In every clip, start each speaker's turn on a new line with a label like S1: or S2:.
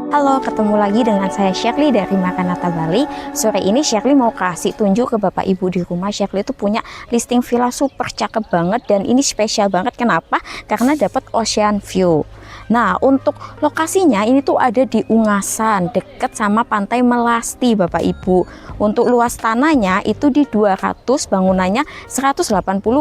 S1: Halo, ketemu lagi dengan saya Shirley dari Makanata Bali. Sore ini Shirley mau kasih tunjuk ke Bapak Ibu di rumah. Shirley itu punya listing villa super cakep banget dan ini spesial banget. Kenapa? Karena dapat ocean view. Nah, untuk lokasinya ini tuh ada di Ungasan, deket sama Pantai Melasti, Bapak Ibu. Untuk luas tanahnya itu di 200, bangunannya 180,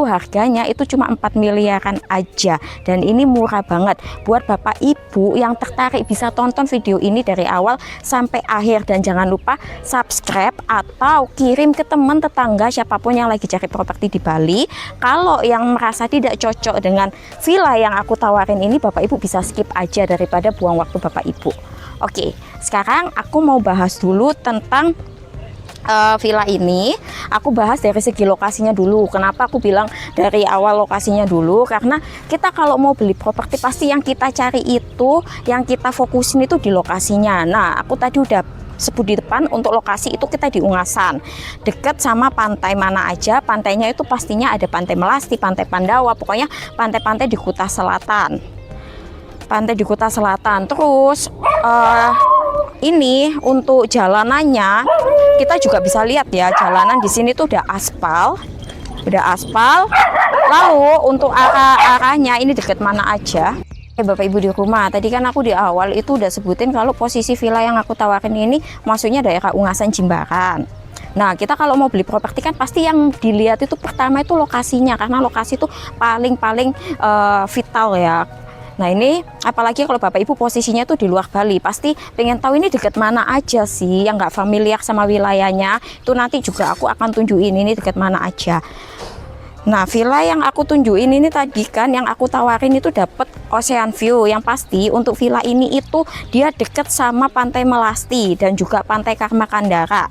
S1: harganya itu cuma 4 miliaran aja. Dan ini murah banget. Buat Bapak Ibu yang tertarik bisa tonton video ini dari awal sampai akhir dan jangan lupa subscribe atau kirim ke teman tetangga siapapun yang lagi cari properti di Bali. Kalau yang merasa tidak cocok dengan villa yang aku tawarin ini, Bapak Ibu bisa skip aja daripada buang waktu Bapak Ibu. Oke, sekarang aku mau bahas dulu tentang villa ini. Aku bahas dari segi lokasinya dulu. Kenapa aku bilang dari awal lokasinya dulu? Karena kita kalau mau beli properti pasti yang kita cari itu, yang kita fokusin itu di lokasinya. Nah, aku tadi udah sebut di depan untuk lokasi itu kita di Ungasan, deket sama pantai mana aja. Pantainya itu pastinya ada Pantai Melasti, Pantai Pandawa, pokoknya pantai-pantai di Kuta Selatan. Pantai di Kuta Selatan. Terus ini untuk jalanannya kita juga bisa lihat ya, jalanan di sini tuh udah aspal. Lalu untuk arah-arahnya ini deket mana aja. Bapak Ibu di rumah, tadi kan aku di awal itu udah sebutin kalau posisi villa yang aku tawarin ini maksudnya daerah Ungasan Jimbaran. Nah, kita kalau mau beli properti kan pasti yang dilihat itu pertama itu lokasinya, karena lokasi itu paling vital ya. Nah, ini apalagi kalau Bapak Ibu posisinya tuh di luar Bali, pasti pengen tahu ini dekat mana aja sih, yang nggak familiar sama wilayahnya. Itu nanti juga aku akan tunjukin ini dekat mana aja. Nah, villa yang aku tunjukin ini tadi kan yang aku tawarin itu dapat ocean view. Yang pasti untuk villa ini itu dia deket sama Pantai Melasti dan juga Pantai Karmakandara.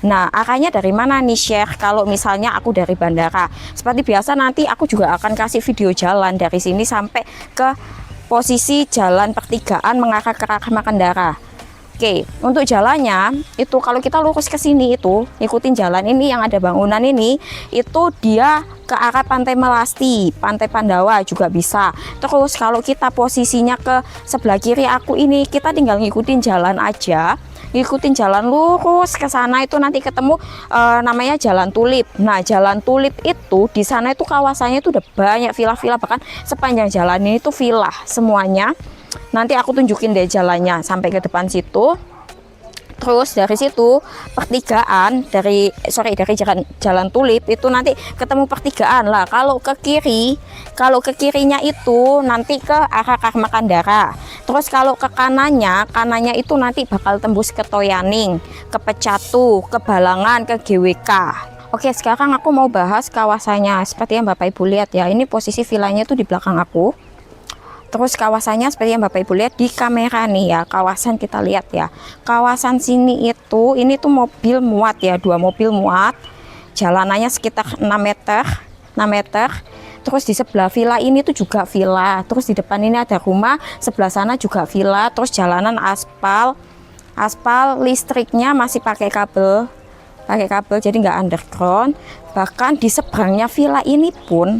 S1: Nah, arahnya dari mana nih Share? Kalau misalnya aku dari bandara, seperti biasa nanti aku juga akan kasih video jalan dari sini sampai ke posisi jalan pertigaan mengarah ke Karmakandara. Oke, untuk jalannya itu kalau kita lurus ke sini itu ikutin jalan ini yang ada bangunan ini, itu dia ke arah Pantai Melasti, Pantai Pandawa juga bisa. Terus kalau kita posisinya ke sebelah kiri aku ini, kita tinggal ngikutin jalan aja. Ngikutin jalan lurus ke sana itu nanti ketemu namanya Jalan Tulip. Nah, Jalan Tulip itu di sana itu kawasannya itu udah banyak villa-villa, bahkan sepanjang jalan ini tuh villa semuanya. Nanti aku tunjukin deh jalannya sampai ke depan situ. Terus dari situ pertigaan dari jalan Tulip itu nanti ketemu pertigaan lah. Kalau ke kirinya itu nanti ke arah Karmakandara. Terus kalau ke kanannya itu nanti bakal tembus ke Toyaning, ke Pecatu, ke Balangan, ke GWK. Oke, sekarang aku mau bahas kawasannya. Seperti yang Bapak Ibu lihat ya, ini posisi villanya itu di belakang aku. Terus kawasannya seperti yang Bapak Ibu lihat di kamera nih ya, kawasan kita lihat ya. Kawasan sini itu, ini tuh mobil muat ya, 2 mobil muat. Jalanannya sekitar 6 meter. Terus di sebelah villa ini tuh juga villa. Terus di depan ini ada rumah, sebelah sana juga villa. Terus jalanan aspal. Listriknya masih pakai kabel jadi nggak underground. Bahkan di seberang villa ini pun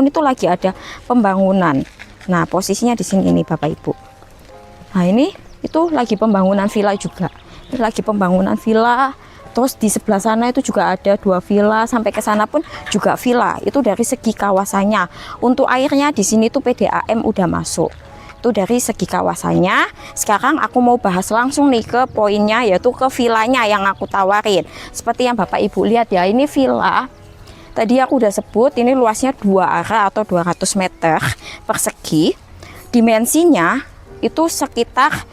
S1: itu lagi ada pembangunan. Nah, posisinya di sini ini Bapak Ibu. Nah, ini itu lagi pembangunan villa juga. Ini lagi pembangunan villa. Terus di sebelah sana itu juga ada 2 villa, sampai ke sana pun juga villa. Itu dari segi kawasannya. Untuk airnya di sini tuh PDAM udah masuk. Itu dari segi kawasannya. Sekarang aku mau bahas langsung nih ke poinnya, yaitu ke villanya yang aku tawarin. Seperti yang Bapak Ibu lihat ya, ini villa. Tadi aku udah sebut ini luasnya 2 arah atau 200 meter persegi. Dimensinya itu sekitar,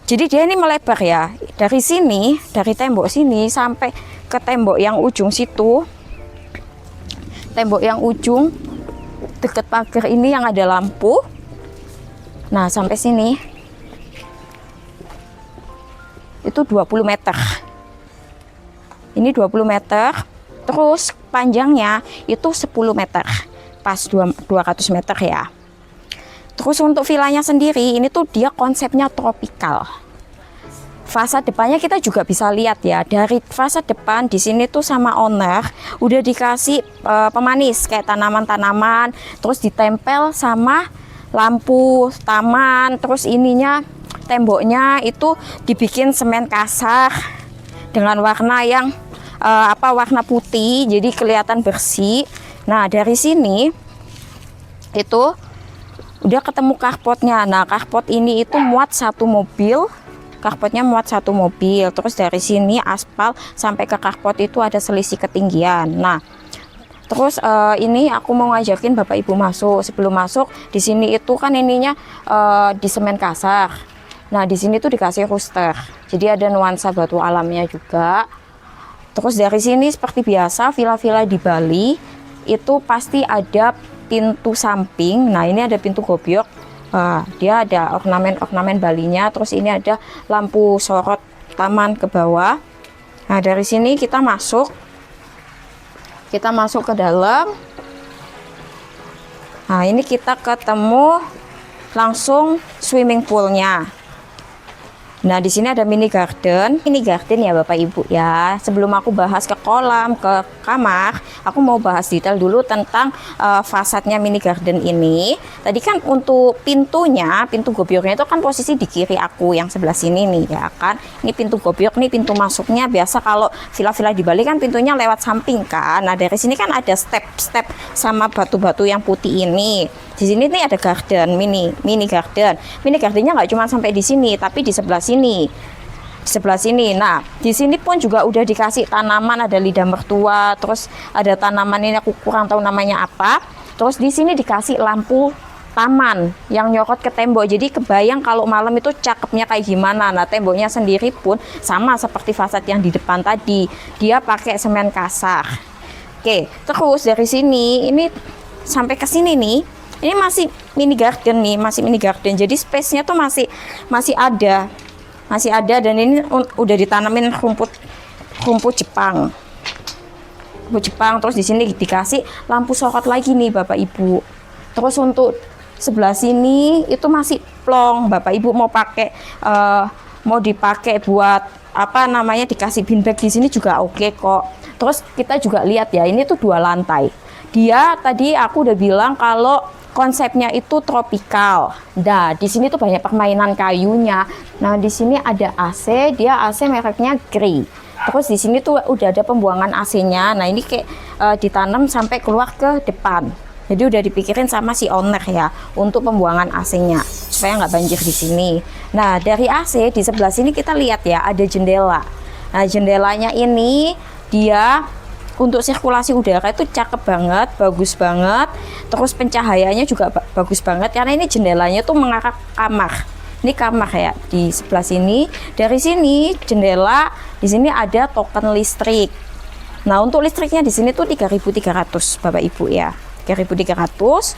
S1: jadi dia ini melebar ya. Dari sini, dari tembok sini sampai ke tembok yang ujung situ. Tembok yang ujung deket pagar ini yang ada lampu. Nah, sampai sini itu 20 meter. Ini 20 meter. Terus panjangnya itu 10 meter. Pas 200 meter ya. Terus untuk villanya sendiri ini tuh dia konsepnya tropikal. Fasad depannya kita juga bisa lihat ya, dari fasad depan di sini tuh sama owner udah dikasih pemanis kayak tanaman-tanaman, terus ditempel sama lampu taman, terus ininya temboknya itu dibikin semen kasar dengan warna yang warna putih, jadi kelihatan bersih. Nah, dari sini itu udah ketemu carportnya. Nah, carport ini itu muat satu mobil. Carportnya muat satu mobil. Terus dari sini aspal sampai ke carport itu ada selisih ketinggian. Nah, terus ini aku mau ngajakin Bapak Ibu masuk. Sebelum masuk, di sini itu kan ininya di semen kasar. Nah, di sini tuh dikasih rooster. Jadi ada nuansa batu alamnya juga. Terus dari sini seperti biasa villa-villa di Bali itu pasti ada pintu samping. Nah, ini ada pintu gobyok. Dia ada ornamen-ornamen Balinya. Terus ini ada lampu sorot taman ke bawah. Nah, dari sini kita masuk ke dalam. Nah, ini kita ketemu langsung swimming poolnya. Nah, di sini ada mini garden. Mini garden ya Bapak Ibu ya. Sebelum aku bahas ke kolam, ke kamar, aku mau bahas detail dulu tentang fasadnya mini garden ini. Tadi kan untuk pintunya, pintu gobyoknya itu kan posisi di kiri aku yang sebelah sini nih ya kan. Ini pintu gobyok nih, pintu masuknya biasa kalau villa-villa di Bali kan pintunya lewat samping kan. Nah, dari sini kan ada step-step sama batu-batu yang putih ini. Di sini nih ada garden, mini garden. Mini gardennya nggak cuma sampai di sini, tapi di sebelah sini. Di sebelah sini. Nah, di sini pun juga udah dikasih tanaman, ada lidah mertua, terus ada tanaman ini aku kurang tahu namanya apa. Terus di sini dikasih lampu taman yang nyorot ke tembok. Jadi kebayang kalau malam itu cakepnya kayak gimana. Nah, temboknya sendiri pun sama seperti fasad yang di depan tadi. Dia pakai semen kasar. Oke, terus dari sini ini sampai ke sini nih. Ini masih mini garden nih, masih mini garden. Jadi space-nya tuh masih ada dan ini udah ditanamin rumput Jepang. Rumput Jepang, terus di sini dikasih lampu sorot lagi nih Bapak Ibu. Terus untuk sebelah sini itu masih plong. Bapak Ibu mau dipakai buat dikasih bin bag di sini juga oke kok. Terus kita juga lihat ya, ini tuh 2 lantai. Dia tadi aku udah bilang kalau konsepnya itu tropikal. Nah, di sini tuh banyak permainan kayunya. Nah, di sini ada AC, dia AC mereknya Grey. Terus di sini tuh udah ada pembuangan AC-nya. Nah, ini kayak ditanam sampai keluar ke depan. Jadi udah dipikirin sama si owner ya untuk pembuangan AC-nya supaya nggak banjir di sini. Nah, dari AC di sebelah sini kita lihat ya ada jendela. Nah, jendelanya ini dia untuk sirkulasi udara itu cakep banget, bagus banget. Terus pencahayaannya juga bagus banget karena ini jendelanya tuh mengarah kamar. Ini kamar ya di sebelah sini. Dari sini jendela, di sini ada token listrik. Nah, untuk listriknya di sini tuh 3.300 Bapak Ibu ya. 3.300.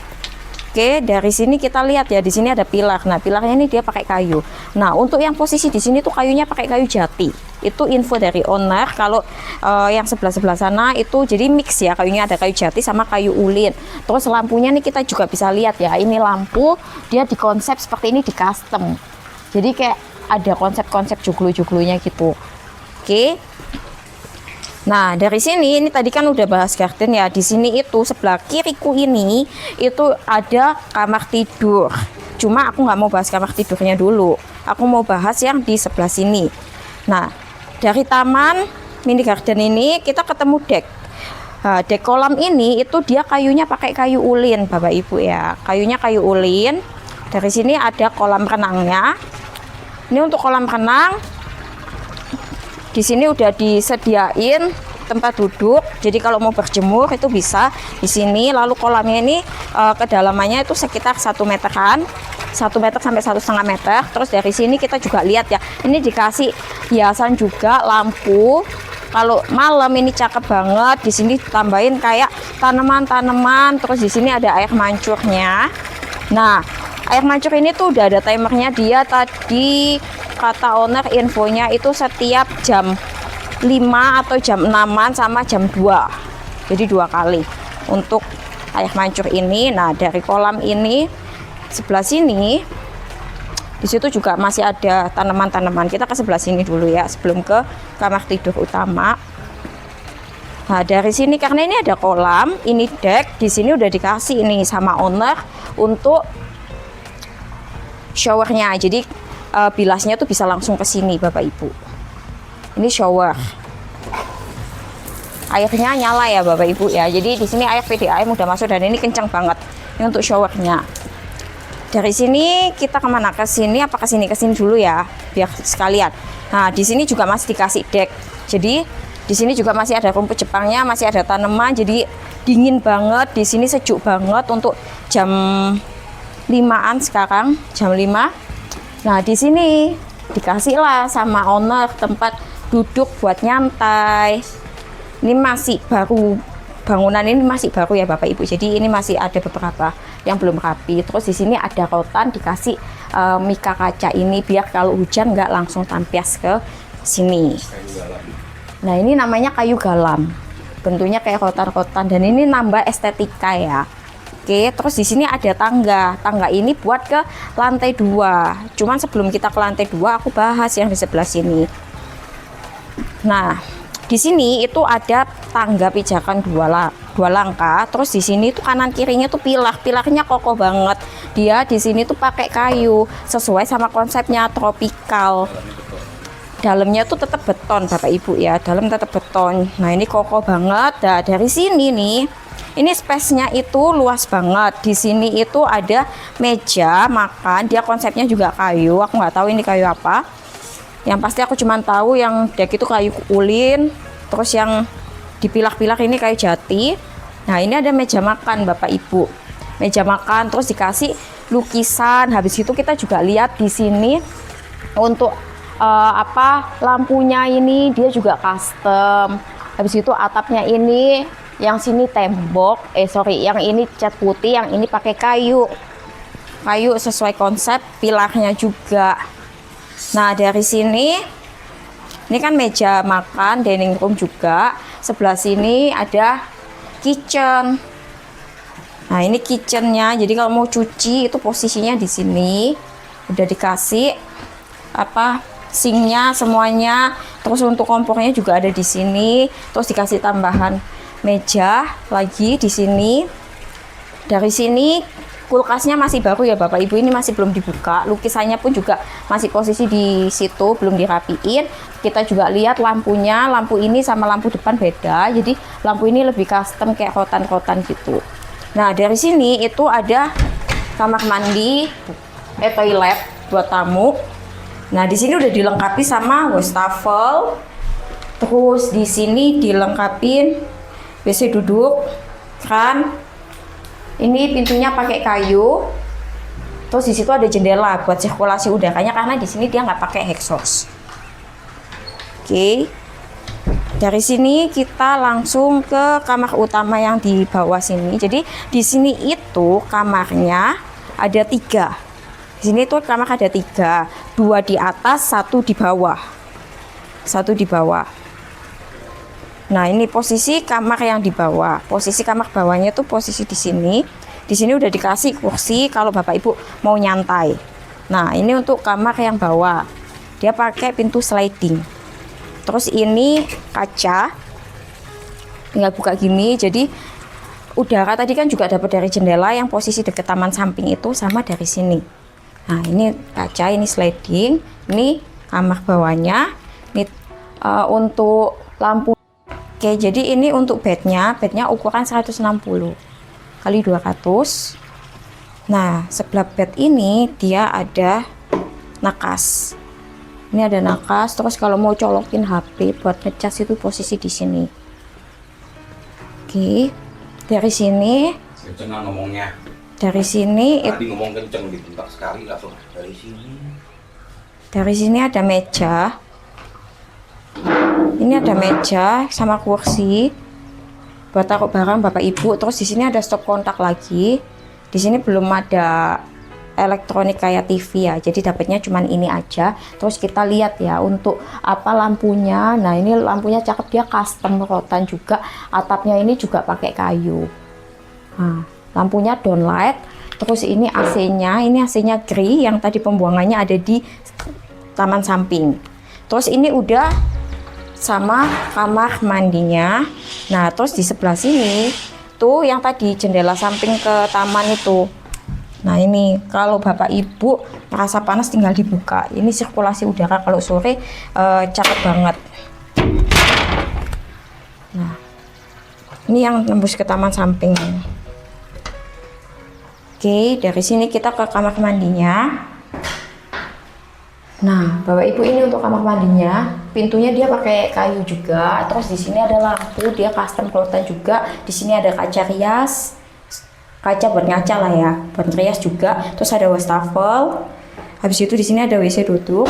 S1: Oke, dari sini kita lihat ya, di sini ada pilar. Nah, pilarnya ini dia pakai kayu. Nah, untuk yang posisi di sini tuh kayunya pakai kayu jati. Itu info dari owner. Kalau yang sebelah sana itu jadi mix ya, kayunya ada kayu jati sama kayu ulin. Terus lampunya nih kita juga bisa lihat ya, ini lampu dia di konsep seperti ini, di custom. Jadi kayak ada konsep-konsep joglo-joglonya gitu. Oke. Nah, dari sini ini tadi kan udah bahas garden ya. Di sini itu sebelah kiriku ini itu ada kamar tidur. Cuma aku nggak mau bahas kamar tidurnya dulu. Aku mau bahas yang di sebelah sini. Nah, dari taman mini garden ini kita ketemu dek. Nah, dek kolam ini itu dia kayunya pakai kayu ulin, Bapak Ibu ya. Kayunya kayu ulin. Dari sini ada kolam renangnya. Ini untuk kolam renang. Di sini udah disediain tempat duduk, jadi kalau mau berjemur itu bisa di sini. Lalu kolamnya ini kedalamannya itu sekitar 1 meteran, 1 meter sampai 1,5 meter. Terus dari sini kita juga lihat ya, ini dikasih hiasan juga lampu. Kalau malam ini cakep banget. Di sini tambahin kayak tanaman-tanaman. Terus di sini ada air mancurnya. Nah, air mancur ini tuh udah ada timernya. Dia tadi kata owner infonya itu setiap jam 5 atau jam 6-an sama jam 2. Jadi 2 kali untuk air mancur ini. Nah, dari kolam ini sebelah sini di situ juga masih ada tanaman-tanaman. Kita ke sebelah sini dulu ya sebelum ke kamar tidur utama. Nah, dari sini karena ini ada kolam, ini deck, di sini udah dikasih ini sama owner untuk showernya. Jadi bilasnya tuh bisa langsung ke sini Bapak Ibu. Ini shower. Airnya nyala ya Bapak Ibu ya. Jadi di sini air PDAM udah masuk dan ini kencang banget. Ini untuk showernya. Dari sini kita kemana? Ke sini apa ke sini? Ke sini dulu ya, biar sekalian. Nah, di sini juga masih dikasih deck. Jadi di sini juga masih ada rumput Jepangnya, masih ada tanaman. Jadi dingin banget. Di sini sejuk banget untuk jam 5-an sekarang, jam 5. Nah, di sini dikasihlah sama owner tempat duduk buat nyantai. Ini masih baru, bangunan ini masih baru ya Bapak Ibu. Jadi ini masih ada beberapa yang belum rapi. Terus di sini ada rotan dikasih mika kaca ini biar kalau hujan nggak langsung tampias ke sini. Nah, ini namanya kayu galam. Bentuknya kayak rotan-rotan dan ini nambah estetika ya. Oke, terus di sini ada tangga. Tangga ini buat ke lantai 2. Cuman sebelum kita ke lantai 2 aku bahas yang di sebelah sini. Nah, di sini itu ada tangga pijakan dua langkah. Terus di sini tuh kanan kirinya tuh pilar-pilarnya kokoh banget. Dia di sini tuh pakai kayu sesuai sama konsepnya tropikal. Dalamnya tuh tetap beton Bapak Ibu ya. Dalam tetap beton. Nah, ini kokoh banget. Nah, dari sini nih, ini space-nya itu luas banget. Di sini itu ada meja makan. Dia konsepnya juga kayu. Aku nggak tahu ini kayu apa. Yang pasti aku cuma tahu yang deck itu kayu ulin, terus yang dipilah-pilah ini kayu jati. Nah, ini ada meja makan Bapak Ibu. Meja makan terus dikasih lukisan. Habis itu kita juga lihat di sini untuk lampunya ini dia juga custom. Habis itu atapnya ini yang sini tembok, yang ini cat putih, yang ini pakai kayu. Kayu sesuai konsep, pilarnya juga. Nah, dari sini ini kan meja makan, dining room juga. Sebelah sini ada kitchen. Nah, ini kitchennya. Jadi kalau mau cuci itu posisinya di sini. Udah dikasih sinknya semuanya. Terus untuk kompornya juga ada di sini. Terus dikasih tambahan meja lagi di sini. Dari sini kulkasnya masih baru ya Bapak Ibu, ini masih belum dibuka. Lukisannya pun juga masih posisi di situ, belum dirapiin. Kita juga lihat lampunya, lampu ini sama lampu depan beda. Jadi lampu ini lebih custom kayak rotan-rotan gitu. Nah, dari sini itu ada kamar mandi, toilet buat tamu. Nah, di sini udah dilengkapi sama wastafel. Terus di sini dilengkapin WC duduk, kan. Ini pintunya pakai kayu. Terus di situ ada jendela buat sirkulasi udaranya karena di sini dia nggak pakai exhaust. Oke. Dari sini kita langsung ke kamar utama yang di bawah sini. Jadi di sini itu kamarnya ada 3. Di sini tuh kamar ada 3, 2 di atas, 1 di bawah. 1 di bawah. Nah, ini posisi kamar yang di bawah. Posisi kamar bawahnya tuh posisi di sini. Di sini udah dikasih kursi kalau Bapak Ibu mau nyantai. Nah, ini untuk kamar yang bawah. Dia pakai pintu sliding. Terus ini kaca. Tinggal buka gini. Jadi udara tadi kan juga dapat dari jendela yang posisi dekat taman samping itu sama dari sini. Nah, ini kaca, ini sliding. Ini kamar bawahnya. Ini untuk lampu. Oke, jadi ini untuk bednya ukuran 160 kali 200. Nah, sebelah bed ini dia ada nakas. Ini ada nakas, terus kalau mau colokin HP buat ngecas itu posisi di sini. Oke, dari sini.
S2: Kenceng ngomongnya.
S1: Dari sini.
S2: Tadi ngomong kenceng dibentak sekali langsung dari sini.
S1: Dari sini ada meja. Ini ada meja sama kursi buat taruh barang Bapak Ibu. Terus di sini ada stop kontak lagi. Di sini belum ada elektronik kayak TV ya. Jadi dapatnya cuman ini aja. Terus kita lihat ya untuk lampunya. Nah, ini lampunya cakep, dia custom rotan juga. Atapnya ini juga pakai kayu. Nah, lampunya downlight. Terus ini AC-nya, grey yang tadi pembuangannya ada di taman samping. Terus ini udah sama kamar mandinya. Nah, terus di sebelah sini tuh yang tadi jendela samping ke taman itu Nah ini kalau Bapak Ibu merasa panas tinggal dibuka. Ini sirkulasi udara kalau sore cakep banget. Nah ini yang tembus ke taman samping. Oke, dari sini kita ke kamar mandinya. Nah, Bapak Ibu, ini untuk kamar mandinya. Pintunya dia pakai kayu juga. Terus di sini ada lampu, dia custom kelihatan juga. Di sini ada kaca rias. Kaca buat ngaca lah ya, buat rias juga. Terus ada wastafel. Habis itu di sini ada WC duduk.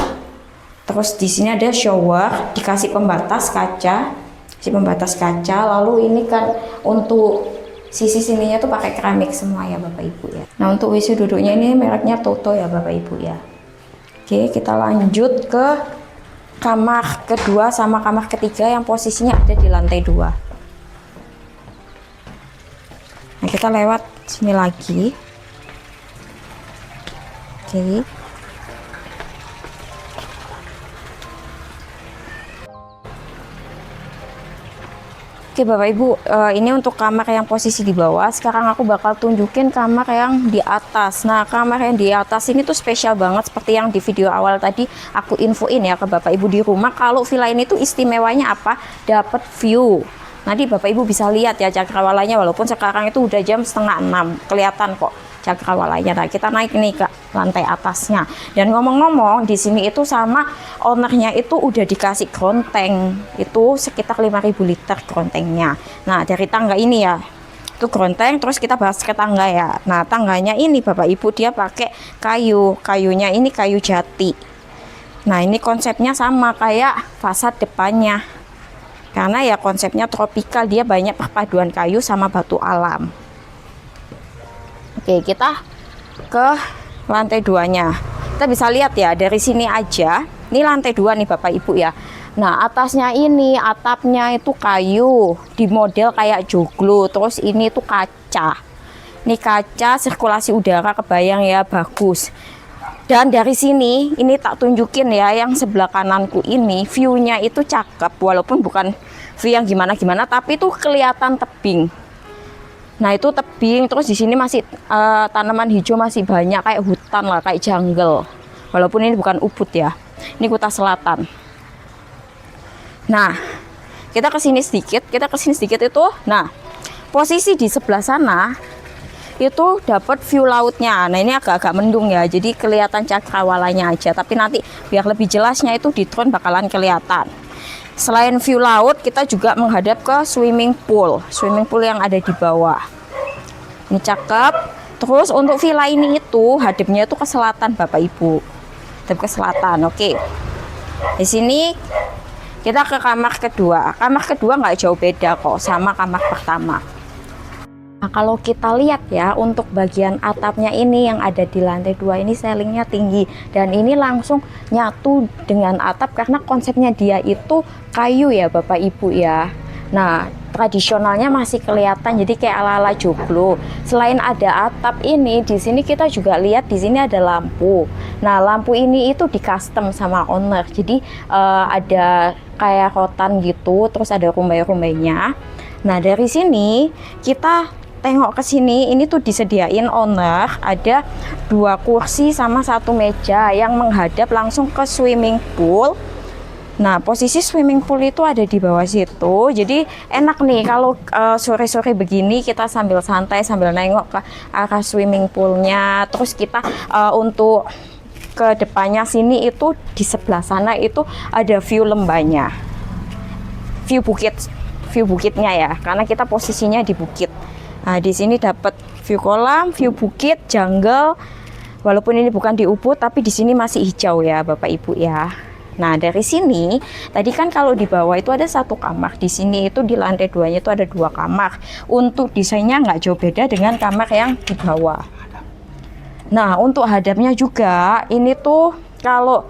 S1: Terus di sini ada shower, dikasih pembatas kaca. Lalu ini kan untuk sisi sininya tuh pakai keramik semua ya Bapak Ibu ya. Nah, untuk WC duduknya ini mereknya Toto ya Bapak Ibu ya. Oke, kita lanjut ke kamar kedua sama kamar ketiga yang posisinya ada di lantai 2. Nah, kita lewat sini lagi. Oke. Oke Bapak Ibu, ini untuk kamar yang posisi di bawah. Sekarang aku bakal tunjukin kamar yang di atas. Nah, kamar yang di atas ini tuh spesial banget, seperti yang di video awal tadi aku infoin ya ke Bapak Ibu di rumah. Kalau villa ini tuh istimewanya apa? Dapat view. Nanti Bapak Ibu bisa lihat ya cakrawalanya, walaupun sekarang itu udah jam 5:30, kelihatan kok cakrawalanya. Nah, kita naik nih ke lantai atasnya. Dan ngomong-ngomong, di sini itu sama ownernya itu udah dikasih gronteng. Itu sekitar 5.000 liter grontengnya. Nah, dari tangga ini ya. Itu gronteng, terus kita bahas ke tangga ya. Nah, tangganya ini Bapak Ibu dia pakai kayu. Kayunya ini kayu jati. Nah, ini konsepnya sama kayak fasad depannya. Karena ya konsepnya tropikal, dia banyak perpaduan kayu sama batu alam. Oke, kita ke lantai 2-nya. Kita bisa lihat ya dari sini aja. Ini lantai 2 nih Bapak Ibu ya. Nah, atasnya ini atapnya itu kayu, di model kayak joglo. Terus ini tuh kaca. Ini kaca sirkulasi udara, kebayang ya, bagus. Dan dari sini ini tak tunjukin ya, yang sebelah kananku ini view-nya itu cakep, walaupun bukan view yang gimana-gimana, tapi tuh kelihatan tebing. Nah, itu tebing, terus di sini masih tanaman hijau masih banyak kayak hutan lah, kayak jungle. Walaupun ini bukan Ubud ya. Ini Kuta Selatan. Nah, kita ke sini sedikit itu. Nah, posisi di sebelah sana itu dapat view lautnya. Nah, ini agak-agak mendung ya, jadi kelihatan cakrawalanya aja, tapi nanti biar lebih jelasnya itu di drone bakalan kelihatan. Selain view laut, kita juga menghadap ke swimming pool yang ada di bawah. Ini cakep. Terus untuk villa ini itu hadapnya itu ke selatan Bapak Ibu, hadap ke selatan. Oke, di sini kita ke kamar kedua. Kamar kedua nggak jauh beda kok sama kamar pertama. Nah, kalau kita lihat ya, untuk bagian atapnya ini yang ada di lantai 2 ini ceilingnya tinggi, dan ini langsung nyatu dengan atap karena konsepnya dia itu kayu ya Bapak Ibu ya. Nah, tradisionalnya masih kelihatan, jadi kayak ala-ala joglo. Selain ada atap ini, di sini kita juga lihat di sini ada lampu. Nah, lampu ini itu di custom sama owner, jadi ada kayak rotan gitu, terus ada rumbai-rumbainya. Nah, dari sini kita tengok ke sini, ini tuh disediain owner ada 2 kursi sama 1 meja yang menghadap langsung ke swimming pool. Nah, posisi swimming pool itu ada di bawah situ, jadi enak nih kalau sore-sore begini kita sambil santai sambil nengok ke arah swimming poolnya. Terus kita untuk ke depannya sini itu di sebelah sana itu ada view lembahnya, view bukitnya ya, karena kita posisinya di bukit. Nah, di sini dapat view kolam, view bukit, jungle. Walaupun ini bukan di Ubud, tapi di sini masih hijau ya Bapak Ibu ya. Nah, dari sini tadi kan kalau di bawah itu ada 1 kamar, di sini itu di lantai 2-nya itu ada 2 kamar. Untuk desainnya nggak jauh beda dengan kamar yang di bawah. Nah, untuk hadapnya juga ini tuh kalau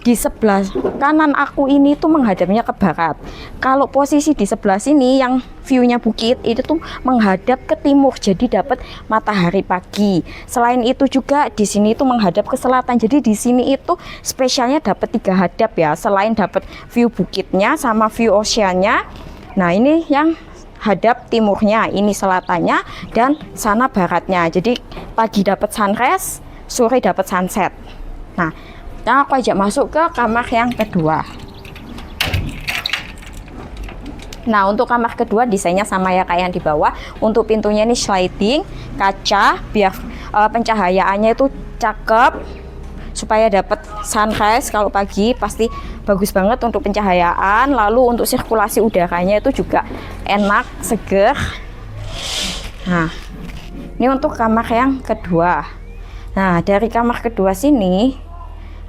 S1: di sebelah kanan aku ini tuh menghadapnya ke barat. Kalau posisi di sebelah sini yang view-nya bukit itu tuh menghadap ke timur, jadi dapat matahari pagi. Selain itu juga di sini tuh menghadap ke selatan. Jadi di sini itu spesialnya dapat 3 hadap ya. Selain dapat view bukitnya sama view oceannya. Nah, ini yang hadap timurnya, ini selatannya, dan sana baratnya. Jadi pagi dapat sunrise, sore dapat sunset. Nah, aku ajak masuk ke kamar yang kedua. Nah, untuk kamar kedua desainnya sama ya kayak yang di bawah. Untuk pintunya ini sliding, kaca, biar pencahayaannya itu cakep, supaya dapat sunrise. Kalau pagi pasti bagus banget untuk pencahayaan. Lalu untuk sirkulasi udaranya itu juga enak, seger. Nah, ini untuk kamar yang kedua. Nah, dari kamar kedua sini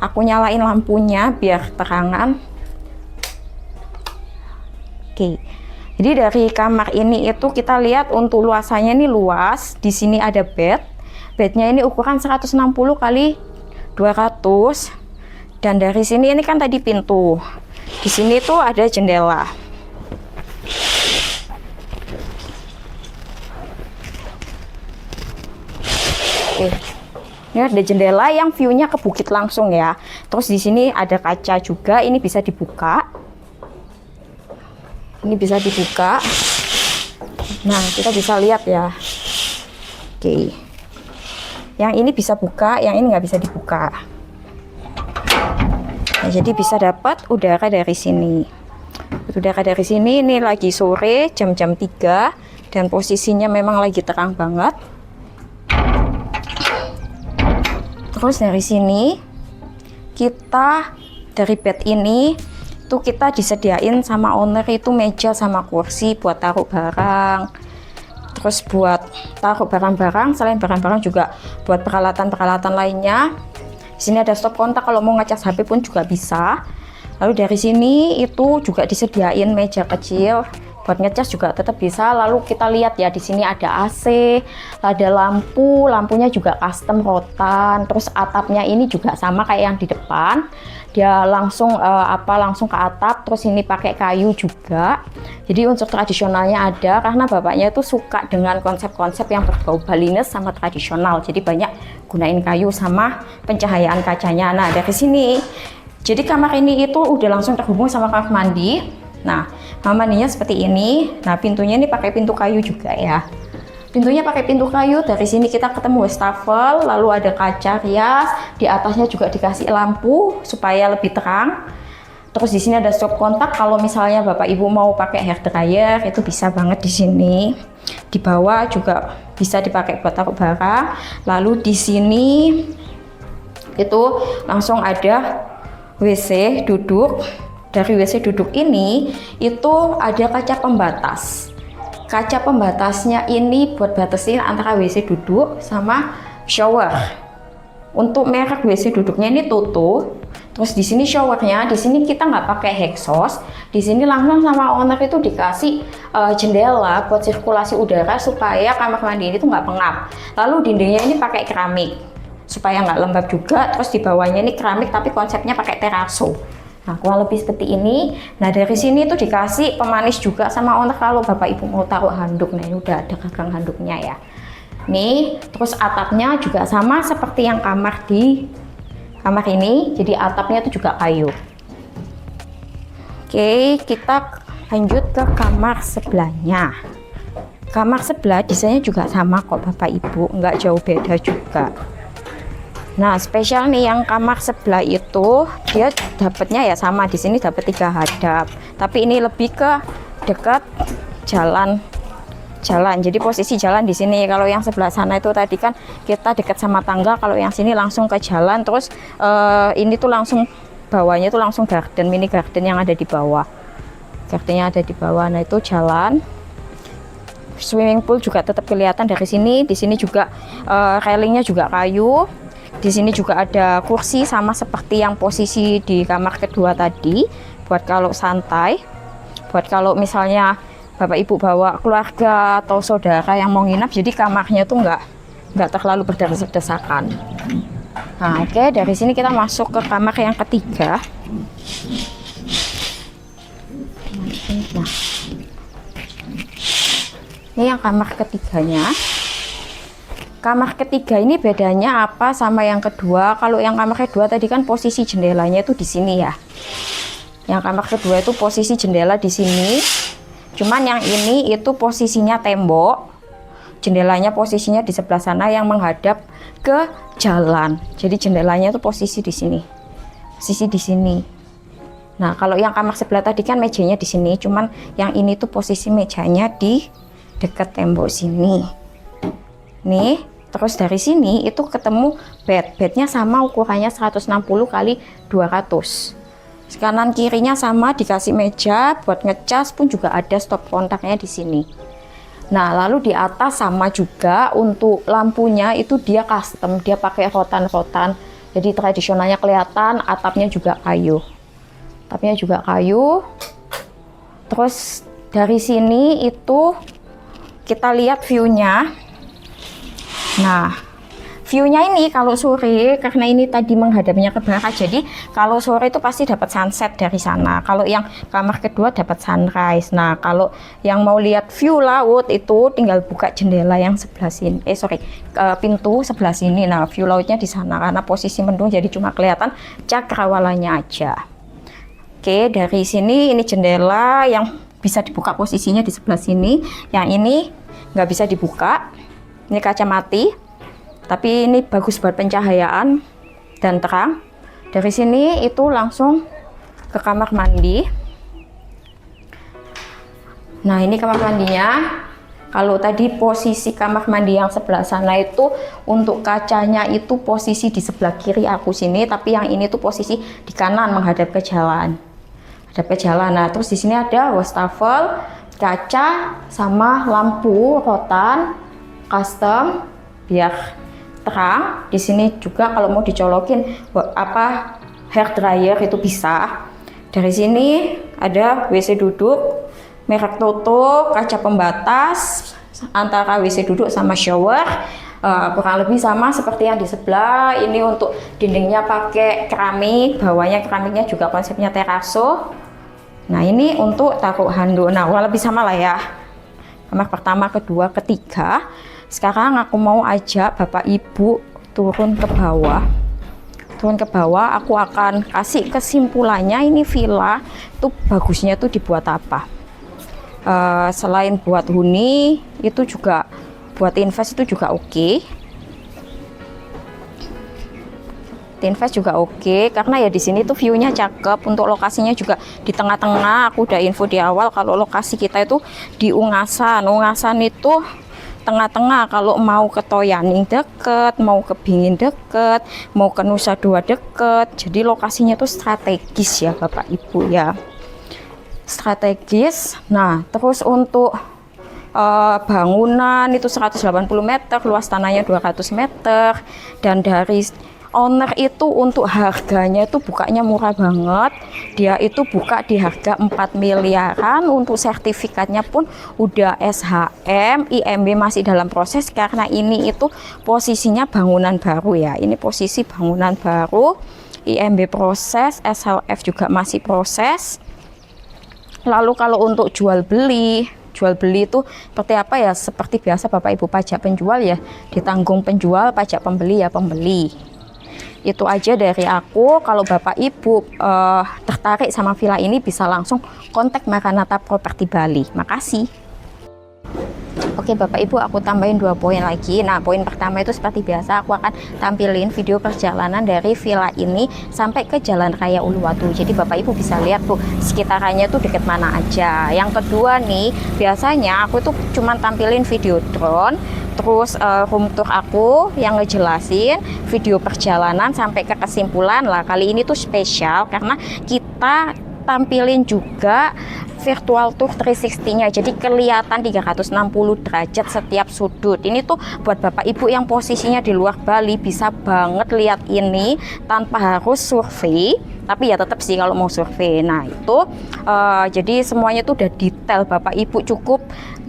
S1: aku nyalain lampunya biar terangan. Oke. Jadi dari kamar ini itu kita lihat untuk luasannya ini luas. Di sini ada bed. Bednya ini ukuran 160 kali 200. Dan dari sini ini kan tadi pintu. Di sini tuh ada jendela. Oke. Ini ada jendela yang view-nya ke bukit langsung ya. Terus di sini ada kaca juga, ini bisa dibuka. Ini bisa dibuka. Nah, kita bisa lihat ya. Oke. Yang ini bisa buka, yang ini nggak bisa dibuka. Nah, jadi bisa dapat udara dari sini. Udara dari sini, ini lagi sore, jam-jam 3. Dan posisinya memang lagi terang banget. Terus dari sini, kita dari bed ini, tuh kita disediain sama owner itu meja sama kursi buat taruh barang. Terus buat taruh barang-barang, selain barang-barang juga buat peralatan-peralatan lainnya. Di sini ada stop kontak, kalau mau ngecas HP pun juga bisa. Lalu dari sini itu juga disediain meja kecil buat ngecas juga tetap bisa. Lalu kita lihat ya, di sini ada AC, ada lampu, lampunya juga custom rotan. Terus atapnya ini juga sama kayak yang di depan. Dia langsung langsung ke atap. Terus ini pakai kayu juga. Jadi unsur tradisionalnya ada karena bapaknya itu suka dengan konsep-konsep yang berbau Balinese sama tradisional. Jadi banyak gunain kayu sama pencahayaan kacanya. Nah, dari sini jadi kamar ini itu udah langsung terhubung sama kamar mandi. Nah, kamar mandinya seperti ini. Nah, pintunya ini pakai pintu kayu juga ya. Pintunya pakai pintu kayu. Dari sini kita ketemu wastafel, lalu ada kaca rias. Di atasnya juga dikasih lampu supaya lebih terang. Terus di sini ada stop kontak. Kalau misalnya Bapak Ibu mau pakai hair dryer, itu bisa banget di sini. Di bawah juga bisa dipakai buat taruh barang. Lalu di sini itu langsung ada WC duduk. Dari WC duduk ini itu ada kaca pembatas. Kaca pembatasnya ini buat batasin antara WC duduk sama shower. Untuk merek WC duduknya ini Toto. Terus di sini showernya, di sini kita nggak pakai exhaust. Di sini langsung sama owner itu dikasih jendela buat sirkulasi udara supaya kamar mandi ini tuh nggak pengap. Lalu dindingnya ini pakai keramik supaya nggak lembab juga. Terus di bawahnya ini keramik tapi konsepnya pakai teraso. Nah, kurang lebih seperti ini. Nah, dari sini tuh dikasih pemanis juga sama owner kalau Bapak Ibu mau taruh handuk. Nah, ini udah ada gagang handuknya ya. Nih, terus atapnya juga sama seperti yang kamar di kamar ini. Jadi atapnya itu juga kayu. Oke, kita lanjut ke kamar sebelahnya. Kamar sebelah desainnya juga sama kok Bapak Ibu, nggak jauh beda juga. Nah, spesial nih yang kamar sebelah itu dia dapatnya ya sama, di sini dapat 3 hadap. Tapi ini lebih ke dekat jalan. Jadi posisi jalan di sini. Kalau yang sebelah sana itu tadi kan kita dekat sama tangga, kalau yang sini langsung ke jalan. Terus ini tuh langsung bawahnya tuh langsung garden, mini garden yang ada di bawah. Gardennya ada di bawah. Nah, itu jalan. Swimming pool juga tetap kelihatan dari sini. Di sini juga railingnya juga kayu. Di sini juga ada kursi sama seperti yang posisi di kamar kedua tadi, buat kalau santai, buat kalau misalnya Bapak Ibu bawa keluarga atau saudara yang mau nginap, jadi kamarnya tuh nggak terlalu berdesak-desakan. Nah, oke, dari sini kita masuk ke kamar yang ketiga. Nah, ini yang kamar ketiganya. Kamar ketiga ini bedanya apa sama yang kedua? Kalau yang kamar kedua tadi kan posisi jendelanya itu di sini ya. Yang kamar kedua itu posisi jendela di sini. Cuman yang ini itu posisinya tembok, jendelanya posisinya di sebelah sana yang menghadap ke jalan. Jadi jendelanya itu posisi di sini, posisi di sini. Nah, kalau yang kamar sebelah tadi kan mejanya di sini, cuman yang ini tuh posisi mejanya di dekat tembok sini. Nih, terus dari sini itu ketemu bednya sama, ukurannya 160 kali 200. Kanan kirinya sama, dikasih meja buat ngecas pun juga ada stop kontaknya di sini. Nah, lalu di atas sama juga, untuk lampunya itu dia custom, dia pakai rotan-rotan. Jadi tradisionalnya kelihatan, atapnya juga kayu. Atapnya juga kayu. Terus dari sini itu kita lihat view-nya. Nah, view-nya ini kalau sore, karena ini tadi menghadapnya ke barat, jadi kalau sore itu pasti dapat sunset dari sana. Kalau yang kamar kedua dapat sunrise. Nah, kalau yang mau lihat view laut itu tinggal buka jendela yang sebelah sini. Pintu sebelah sini. Nah, view lautnya di sana karena posisi mendung, jadi cuma kelihatan cakrawalanya aja. Oke, dari sini ini jendela yang bisa dibuka posisinya di sebelah sini. Yang ini nggak bisa dibuka. Ini kaca mati, tapi ini bagus buat pencahayaan dan terang. Dari sini itu langsung ke kamar mandi. Nah, ini kamar mandinya. Kalau tadi posisi kamar mandi yang sebelah sana itu untuk kacanya itu posisi di sebelah kiri aku sini, tapi yang ini tuh posisi di kanan menghadap ke jalan. Hadap ke jalan. Nah, terus di sini ada wastafel, kaca sama lampu rotan custom biar terang. Di sini juga kalau mau dicolokin hair dryer itu bisa. Dari sini ada WC duduk merek Toto, kaca pembatas antara WC duduk sama shower. Kurang lebih sama seperti yang di sebelah. Ini untuk dindingnya pakai keramik, bawahnya keramiknya juga konsepnya teraso. Nah, ini untuk taruh handuk. Nah, kurang lebih sama lah ya. Kamar pertama, kedua, ketiga. Sekarang aku mau ajak Bapak Ibu turun ke bawah. Turun ke bawah, aku akan kasih kesimpulannya ini villa itu bagusnya tuh dibuat apa. Selain buat huni, itu juga buat invest itu juga oke. Invest juga oke, karena ya di sini tuh view-nya cakep. Untuk lokasinya juga di tengah-tengah. Aku udah info di awal kalau lokasi kita itu di Ungasan. Ungasan itu tengah-tengah, kalau mau ke Toyaning deket, mau ke Bingin deket, mau ke Nusa Dua deket. Jadi lokasinya tuh strategis ya Bapak Ibu ya, strategis. Nah, terus untuk bangunan itu 180 meter, luas tanahnya 200 meter, dan dari owner itu untuk harganya itu bukanya murah banget. Dia itu buka di harga 4 miliaran. Untuk sertifikatnya pun udah SHM, IMB masih dalam proses karena ini itu posisinya bangunan baru ya. Ini posisi bangunan baru, IMB proses, SLF juga masih proses. Lalu kalau untuk jual beli itu seperti apa ya? Seperti biasa Bapak Ibu, pajak penjual ya ditanggung penjual, pajak pembeli ya pembeli. Itu aja dari aku. Kalau Bapak Ibu tertarik sama villa ini bisa langsung kontak Maranatha Property Bali. Makasih. Oke Bapak Ibu, aku tambahin 2 poin lagi. Nah, poin pertama itu seperti biasa aku akan tampilin video perjalanan dari villa ini sampai ke Jalan Raya Uluwatu. Jadi Bapak Ibu bisa lihat tuh sekitarannya tuh deket mana aja. Yang kedua nih, biasanya aku tuh cuman tampilin video drone, terus room tour aku yang ngejelasin video perjalanan sampai ke kesimpulan lah. Kali ini tuh spesial karena kita tampilin juga virtual tour 360-nya, jadi kelihatan 360 derajat setiap sudut. Ini tuh buat Bapak Ibu yang posisinya di luar Bali bisa banget lihat ini tanpa harus survei, tapi ya tetap sih kalau mau survei. Nah itu jadi semuanya tuh udah detail. Bapak Ibu cukup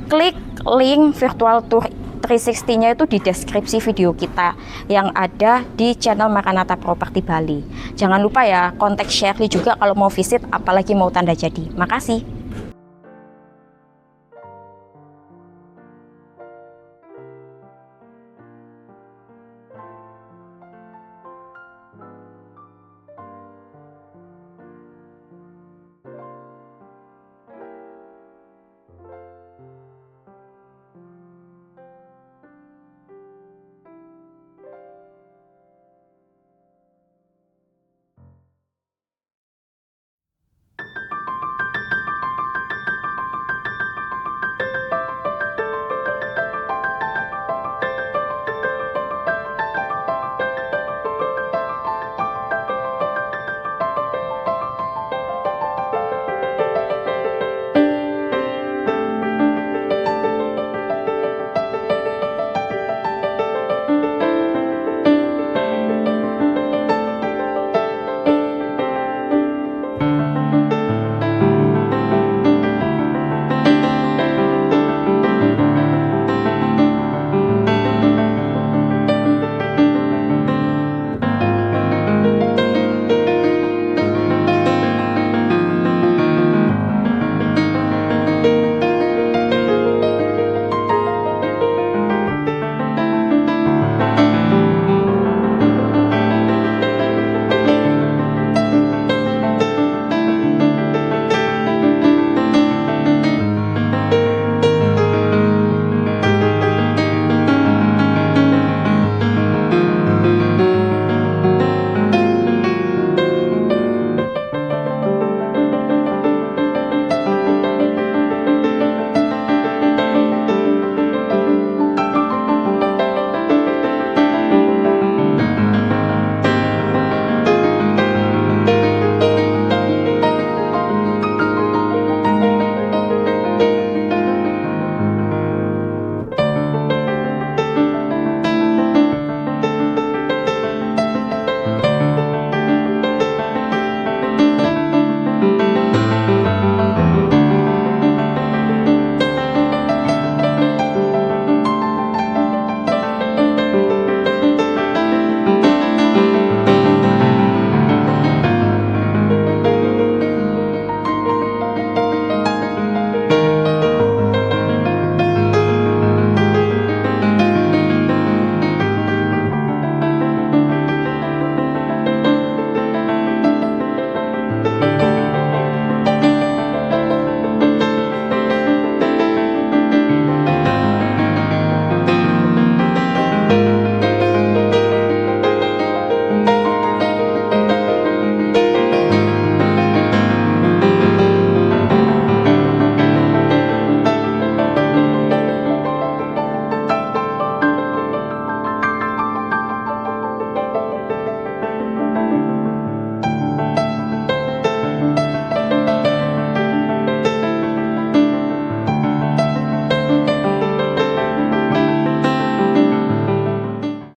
S1: klik link virtual tour 360-nya itu di deskripsi video kita yang ada di channel Maranatha Property Bali. Jangan lupa ya kontak Shirley juga kalau mau visit, apalagi mau tanda jadi. Makasih.